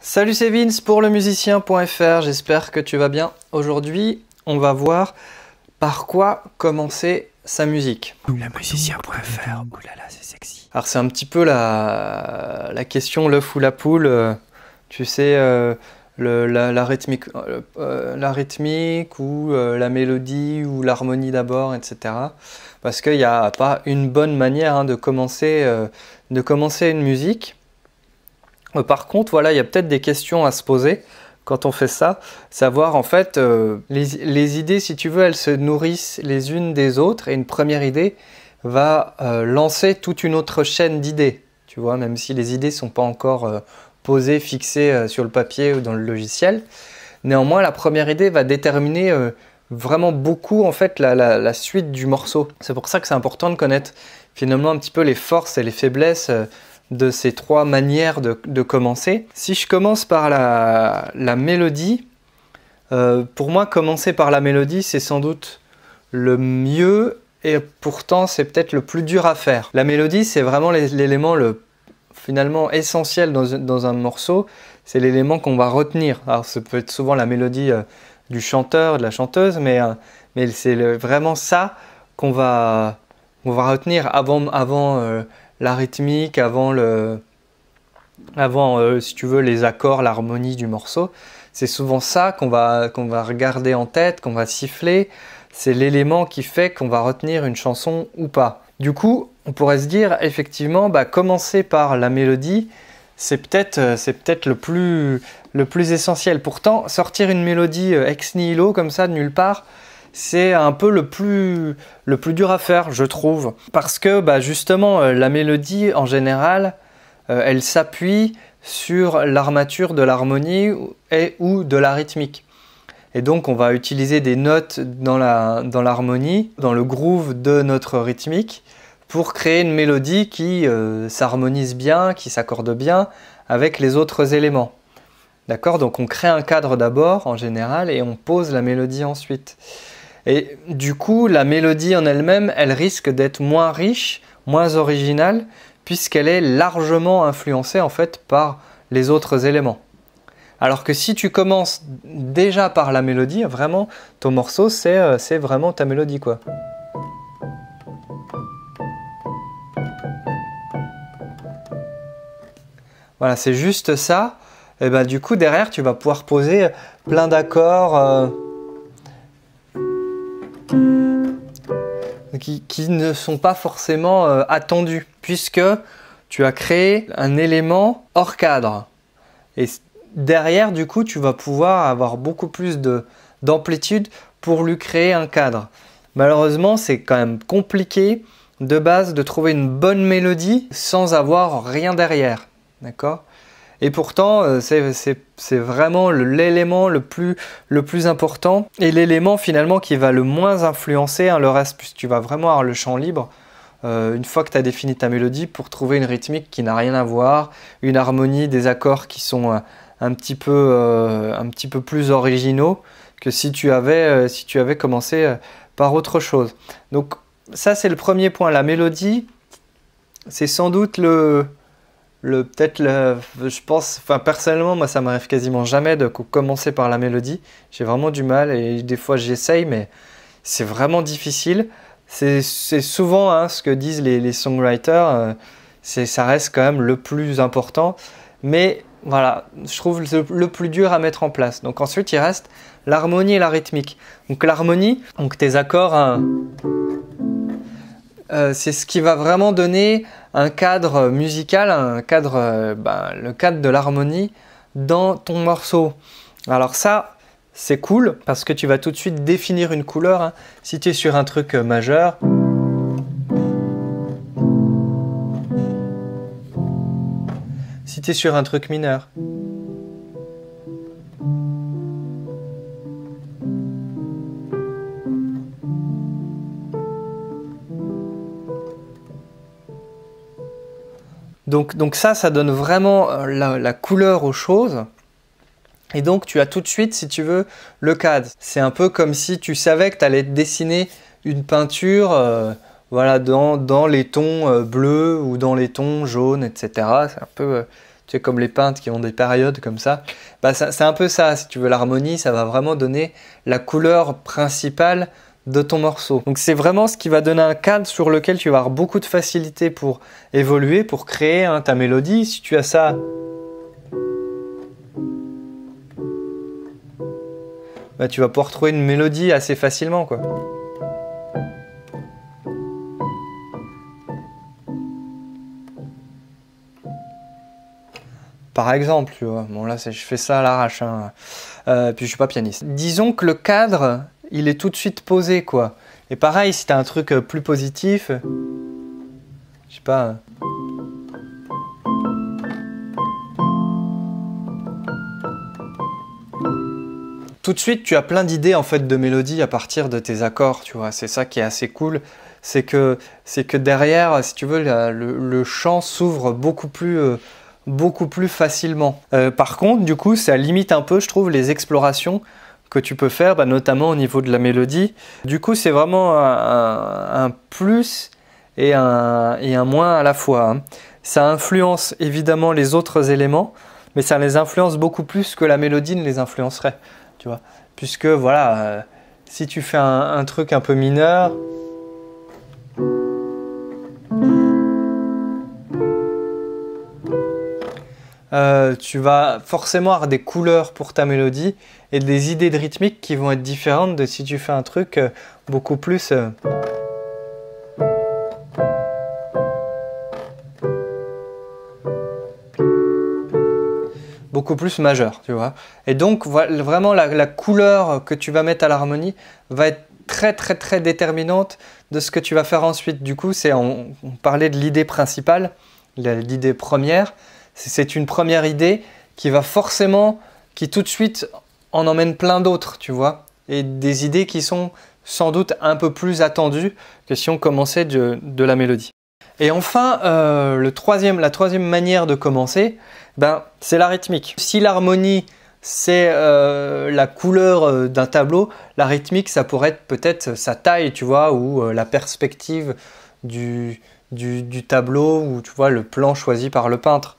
Salut, c'est Vince pour lemusicien.fr, j'espère que tu vas bien. Aujourd'hui, on va voir par quoi commencer sa musique. Lemusicien.fr, oulala, c'est sexy. Alors c'est un petit peu la question l'œuf ou la poule, tu sais, la rythmique ou la mélodie ou l'harmonie d'abord, etc. Parce qu'il n'y a pas une bonne manière de commencer une musique. Par contre, voilà, il y a peut-être des questions à se poser quand on fait ça. Savoir, en fait, les idées, si tu veux, elles se nourrissent les unes des autres. Et une première idée va lancer toute une autre chaîne d'idées. Tu vois, même si les idées ne sont pas encore posées, fixées sur le papier ou dans le logiciel. Néanmoins, la première idée va déterminer vraiment beaucoup, en fait, la suite du morceau. C'est pour ça que c'est important de connaître finalement un petit peu les forces et les faiblesses de ces trois manières de commencer. Si je commence par la mélodie, pour moi, commencer par la mélodie, c'est sans doute le mieux et pourtant, c'est peut-être le plus dur à faire. La mélodie, c'est vraiment l'élément finalement essentiel dans un morceau. C'est l'élément qu'on va retenir. Alors, ça peut être souvent la mélodie du chanteur, de la chanteuse, mais c'est vraiment ça qu'on va retenir avant la rythmique, avant si tu veux, les accords, l'harmonie du morceau. C'est souvent ça qu'on va regarder en tête, qu'on va siffler. C'est l'élément qui fait qu'on va retenir une chanson ou pas. Du coup, on pourrait se dire, effectivement, commencer par la mélodie, c'est peut-être le plus essentiel. Pourtant, sortir une mélodie ex nihilo, comme ça, de nulle part, c'est un peu le plus dur à faire, je trouve. Parce que justement, la mélodie, en général, elle s'appuie sur l'armature de l'harmonie ou de la rythmique. Et donc, on va utiliser des notes dans l'harmonie, dans le groove de notre rythmique, pour créer une mélodie qui s'harmonise bien, qui s'accorde bien avec les autres éléments. D'accord? Donc, on crée un cadre d'abord, en général, et on pose la mélodie ensuite. Et du coup, la mélodie en elle-même, elle risque d'être moins riche, moins originale, puisqu'elle est largement influencée en fait par les autres éléments. Alors que si tu commences déjà par la mélodie, vraiment, ton morceau, c'est vraiment ta mélodie, quoi. Voilà, c'est juste ça. Et du coup, derrière, tu vas pouvoir poser plein d'accords qui ne sont pas forcément attendus, puisque tu as créé un élément hors cadre. Et derrière, du coup, tu vas pouvoir avoir beaucoup plus d'amplitude pour lui créer un cadre. Malheureusement, c'est quand même compliqué de base de trouver une bonne mélodie sans avoir rien derrière. D'accord ? Et pourtant, c'est vraiment l'élément le plus important et l'élément finalement qui va le moins influencer le reste, puisque tu vas vraiment avoir le champ libre une fois que tu as défini ta mélodie pour trouver une rythmique qui n'a rien à voir, une harmonie, des accords qui sont un petit peu plus originaux que si tu avais commencé par autre chose. Donc ça, c'est le premier point. La mélodie, c'est sans doute je pense, enfin personnellement, moi ça m'arrive quasiment jamais de commencer par la mélodie. J'ai vraiment du mal et des fois j'essaye, mais c'est vraiment difficile. C'est souvent ce que disent les songwriters, ça reste quand même le plus important. Mais voilà, je trouve le plus dur à mettre en place. Donc ensuite, il reste l'harmonie et la rythmique. Donc l'harmonie, donc tes accords, c'est ce qui va vraiment donner un cadre musical, le cadre de l'harmonie dans ton morceau. Alors ça, c'est cool parce que tu vas tout de suite définir une couleur. Si tu es sur un truc majeur, si tu es sur un truc mineur, donc ça donne vraiment la couleur aux choses. Et donc tu as tout de suite, si tu veux, le cadre. C'est un peu comme si tu savais que tu allais dessiner une peinture voilà, dans les tons bleus ou dans les tons jaunes, etc. C'est un peu, tu sais, comme les peintres qui ont des périodes comme ça. Bah, c'est un peu ça, si tu veux, l'harmonie, ça va vraiment donner la couleur principale de ton morceau. Donc c'est vraiment ce qui va donner un cadre sur lequel tu vas avoir beaucoup de facilité pour évoluer, pour créer ta mélodie. Si tu as ça, bah, tu vas pouvoir trouver une mélodie assez facilement, quoi. Par exemple, tu vois. Bon là, je fais ça à l'arrache, hein. Puis je suis pas pianiste. Disons que le cadre, il est tout de suite posé, quoi. Et pareil, si tu as un truc plus positif, je sais pas. Tout de suite, tu as plein d'idées en fait de mélodies à partir de tes accords, tu vois. C'est ça qui est assez cool. C'est que derrière, si tu veux, le chant s'ouvre beaucoup plus facilement. Par contre, du coup, ça limite un peu, je trouve, les explorations que tu peux faire, bah, notamment au niveau de la mélodie. Du coup, c'est vraiment un plus et un moins à la fois, hein. Ça influence évidemment les autres éléments, mais ça les influence beaucoup plus que la mélodie ne les influencerait, tu vois. Puisque voilà, si tu fais un truc un peu mineur, tu vas forcément avoir des couleurs pour ta mélodie et des idées de rythmique qui vont être différentes de si tu fais un truc beaucoup plus... beaucoup plus majeur, tu vois. Et donc, vraiment, la couleur que tu vas mettre à l'harmonie va être très, très, très déterminante de ce que tu vas faire ensuite. Du coup, on parlait de l'idée principale, l'idée première. C'est une première idée qui va forcément, qui tout de suite en emmène plein d'autres, tu vois. Et des idées qui sont sans doute un peu plus attendues que si on commençait de la mélodie. Et enfin, la troisième manière de commencer, ben, c'est la rythmique. Si l'harmonie, c'est la couleur d'un tableau, la rythmique, ça pourrait être peut-être sa taille, tu vois, ou la perspective du tableau, ou tu vois, le plan choisi par le peintre.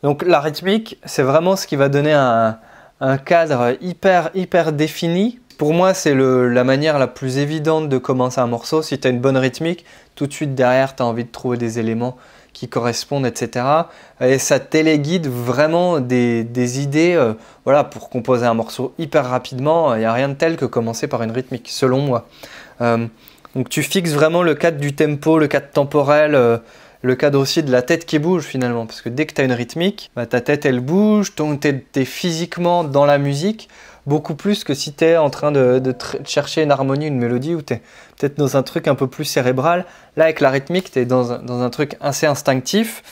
Donc la rythmique, c'est vraiment ce qui va donner un cadre hyper défini. Pour moi, c'est la manière la plus évidente de commencer un morceau. Si tu as une bonne rythmique, tout de suite derrière, tu as envie de trouver des éléments qui correspondent, etc. Et ça téléguide vraiment des idées voilà, pour composer un morceau hyper rapidement. Il n'y a rien de tel que commencer par une rythmique, selon moi. Donc tu fixes vraiment le cadre du tempo, le cadre temporel, le cadre aussi de la tête qui bouge finalement. Parce que dès que tu as une rythmique, bah, ta tête elle bouge, tu es physiquement dans la musique. Beaucoup plus que si tu es en train de chercher une harmonie, une mélodie, ou tu es peut-être dans un truc un peu plus cérébral. Là, avec la rythmique, tu es dans un truc assez instinctif.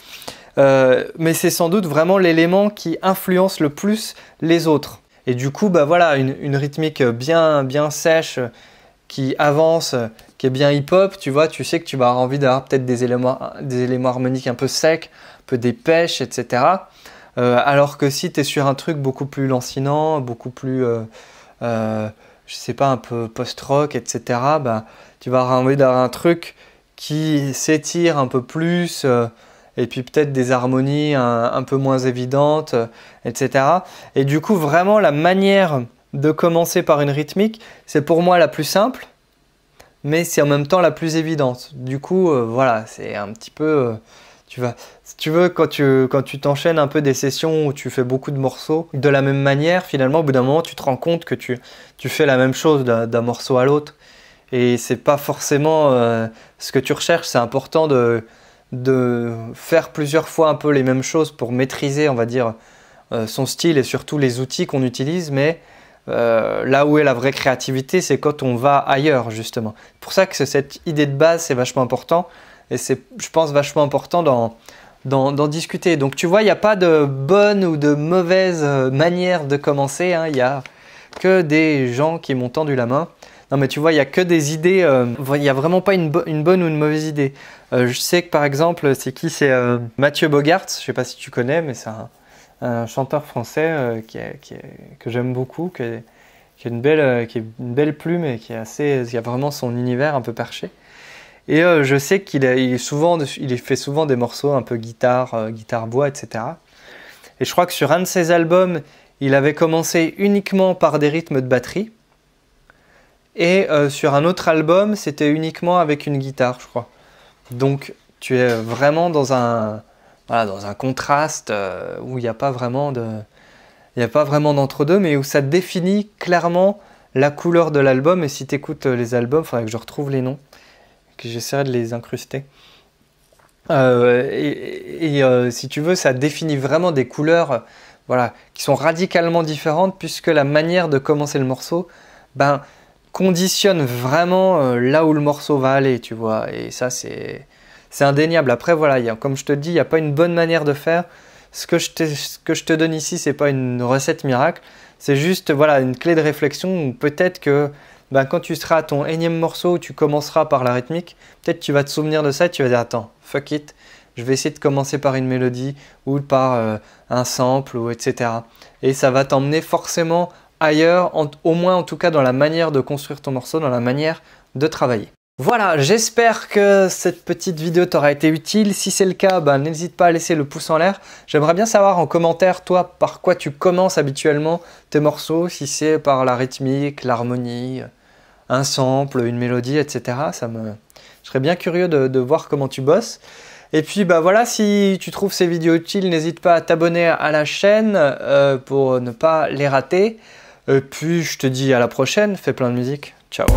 Mais c'est sans doute vraiment l'élément qui influence le plus les autres. Et du coup, bah voilà, une rythmique bien sèche, qui avance, qui est bien hip-hop, tu vois, tu sais que tu vas avoir envie d'avoir peut-être des éléments harmoniques un peu secs, un peu des pêches, etc. Alors que si tu es sur un truc beaucoup plus lancinant, beaucoup plus, je sais pas, un peu post-rock, etc., bah, tu vas avoir envie d'avoir un truc qui s'étire un peu plus, et puis peut-être des harmonies un peu moins évidentes, etc. Et du coup, vraiment, la manière de commencer par une rythmique, c'est pour moi la plus simple, mais c'est en même temps la plus évidente. Du coup, voilà, c'est un petit peu... si tu veux, quand tu t'enchaînes un peu des sessions où tu fais beaucoup de morceaux de la même manière, finalement, au bout d'un moment, tu te rends compte que tu fais la même chose d'un morceau à l'autre. Et c'est pas forcément ce que tu recherches. C'est important de faire plusieurs fois un peu les mêmes choses pour maîtriser, on va dire, son style et surtout les outils qu'on utilise. Mais là où est la vraie créativité, c'est quand on va ailleurs, justement. C'est pour ça que cette idée de base, c'est vachement important. Et c'est, je pense, vachement important d'en discuter. Donc tu vois, il n'y a pas de bonne ou de mauvaise manière de commencer, hein. Il n'y a que des gens qui m'ont tendu la main. Non mais tu vois, il n'y a que des idées, il n'y a vraiment pas une bonne ou une mauvaise idée. Je sais que par exemple, c'est Mathieu Bogart, je ne sais pas si tu connais, mais c'est un chanteur français que j'aime beaucoup, qui a une belle plume et qui a vraiment son univers un peu perché. Et je sais il fait souvent des morceaux un peu guitare, guitare-voix, etc. Et je crois que sur un de ses albums, il avait commencé uniquement par des rythmes de batterie. Et sur un autre album, c'était uniquement avec une guitare, je crois. Donc tu es vraiment dans un contraste où il n'y a pas vraiment d'entre-deux, mais où ça définit clairement la couleur de l'album. Et si tu écoutes les albums, il faudrait que je retrouve les noms, que j'essaierai de les incruster. Si tu veux, ça définit vraiment des couleurs qui sont radicalement différentes, puisque la manière de commencer le morceau conditionne vraiment là où le morceau va aller, tu vois. Et ça, c'est indéniable. Après, voilà, comme je te dis, il n'y a pas une bonne manière de faire. Ce que je te donne ici, c'est pas une recette miracle. C'est juste une clé de réflexion où peut-être que quand tu seras à ton énième morceau, tu commenceras par la rythmique, peut-être tu vas te souvenir de ça et tu vas dire attends, fuck it, je vais essayer de commencer par une mélodie ou par un sample, etc. Et ça va t'emmener forcément ailleurs, au moins en tout cas dans la manière de construire ton morceau, dans la manière de travailler. Voilà, j'espère que cette petite vidéo t'aura été utile. Si c'est le cas, n'hésite pas à laisser le pouce en l'air. J'aimerais bien savoir en commentaire, toi, par quoi tu commences habituellement tes morceaux, si c'est par la rythmique, l'harmonie, un sample, une mélodie, etc. Je serais bien curieux de voir comment tu bosses. Et puis si tu trouves ces vidéos utiles, n'hésite pas à t'abonner à la chaîne pour ne pas les rater. Et puis je te dis à la prochaine, fais plein de musique. Ciao.